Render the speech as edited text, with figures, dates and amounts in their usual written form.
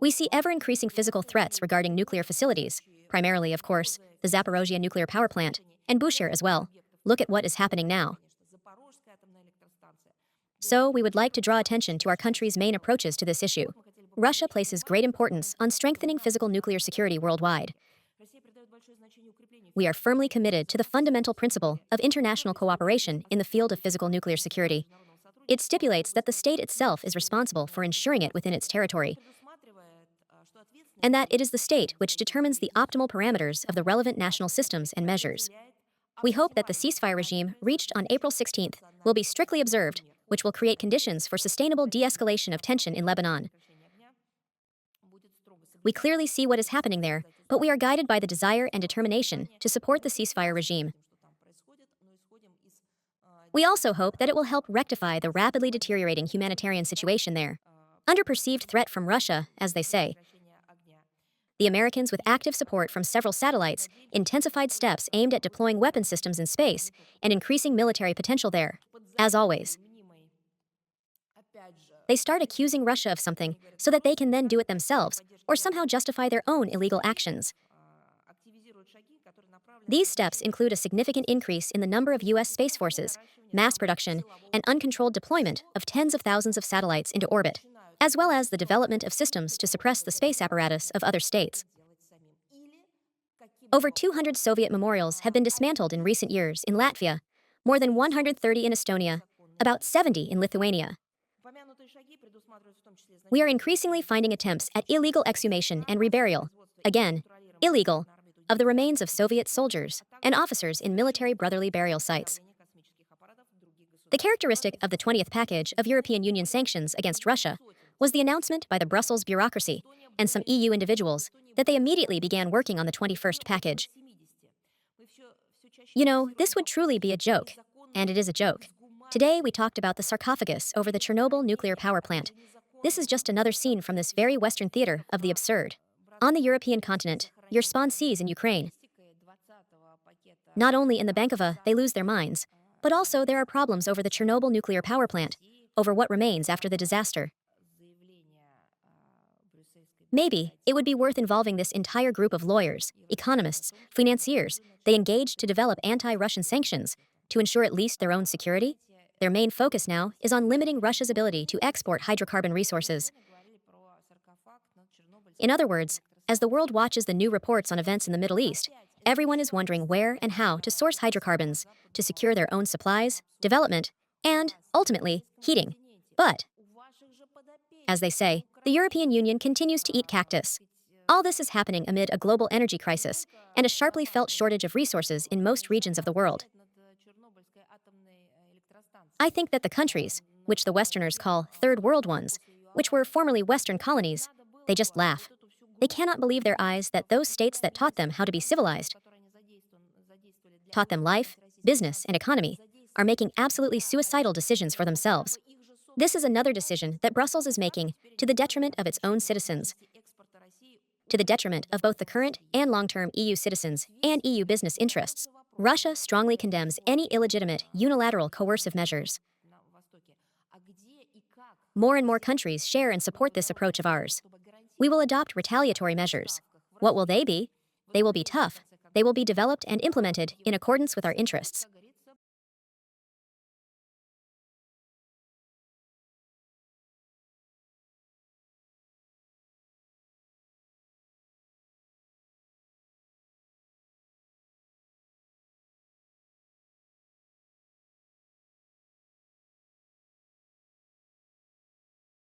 We see ever-increasing physical threats regarding nuclear facilities, primarily, of course, the Zaporozhye nuclear power plant, and Bushehr as well. Look at what is happening now. So, we would like to draw attention to our country's main approaches to this issue. Russia places great importance on strengthening physical nuclear security worldwide. We are firmly committed to the fundamental principle of international cooperation in the field of physical nuclear security. It stipulates that the state itself is responsible for ensuring it within its territory, and that it is the state which determines the optimal parameters of the relevant national systems and measures. We hope that the ceasefire regime reached on April 16th will be strictly observed, which will create conditions for sustainable de-escalation of tension in Lebanon. We clearly see what is happening there, but we are guided by the desire and determination to support the ceasefire regime. We also hope that it will help rectify the rapidly deteriorating humanitarian situation there. Under perceived threat from Russia, as they say, the Americans, with active support from several satellites, intensified steps aimed at deploying weapon systems in space and increasing military potential there. As always, they start accusing Russia of something so that they can then do it themselves or somehow justify their own illegal actions. These steps include a significant increase in the number of U.S. space forces, mass production, and uncontrolled deployment of tens of thousands of satellites into orbit, as well as the development of systems to suppress the space apparatus of other states. Over 200 Soviet memorials have been dismantled in recent years in Latvia, more than 130 in Estonia, about 70 in Lithuania. We are increasingly finding attempts at illegal exhumation and reburial, again, illegal, of the remains of Soviet soldiers and officers in military brotherly burial sites. The characteristic of the 20th package of European Union sanctions against Russia was the announcement by the Brussels bureaucracy and some EU individuals that they immediately began working on the 21st package. You know, this would truly be a joke, and it is a joke. Today we talked about the sarcophagus over the Chernobyl nuclear power plant. This is just another scene from this very Western theater of the absurd. On the European continent, your sponsees in Ukraine. Not only in the Bankova they lose their minds, but also there are problems over the Chernobyl nuclear power plant, over what remains after the disaster. Maybe it would be worth involving this entire group of lawyers, economists, financiers they engaged to develop anti-Russian sanctions to ensure at least their own security. Their main focus now is on limiting Russia's ability to export hydrocarbon resources. In other words, as the world watches the new reports on events in the Middle East, everyone is wondering where and how to source hydrocarbons to secure their own supplies, development, and, ultimately, heating. But, as they say, the European Union continues to eat cactus. All this is happening amid a global energy crisis and a sharply felt shortage of resources in most regions of the world. I think that the countries, which the Westerners call third world ones, which were formerly Western colonies, they just laugh. They cannot believe their eyes that those states that taught them how to be civilized, taught them life, business, and economy, are making absolutely suicidal decisions for themselves. This is another decision that Brussels is making to the detriment of its own citizens, to the detriment of both the current and long-term EU citizens and EU business interests. Russia strongly condemns any illegitimate, unilateral coercive measures. More and more countries share and support this approach of ours. We will adopt retaliatory measures. What will they be? They will be tough. They will be developed and implemented in accordance with our interests.